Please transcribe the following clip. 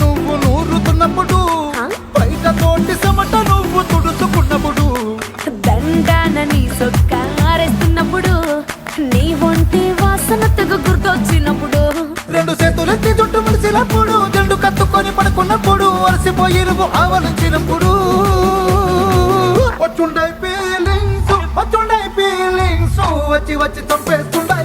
నువ్వు నూరుతున్నప్పుడు బయట తోటి సమట నువ్వు తుడుచుకున్నప్పుడు దండాన నీ సొక్కారేస్తున్నప్పుడు నీ ఒంటి వాసన తెగ గుర్తొచ్చినప్పుడు రెండు చేతులెత్తి చుట్టూ మలిసినప్పుడు జండు కత్తుకొని పడుకున్నప్పుడు అలసిపోయి నువ్వు ఆవలించినప్పుడు వచ్చుండై ఫీలింగ్స్ వచ్చి వచ్చి చంపేస్తుండై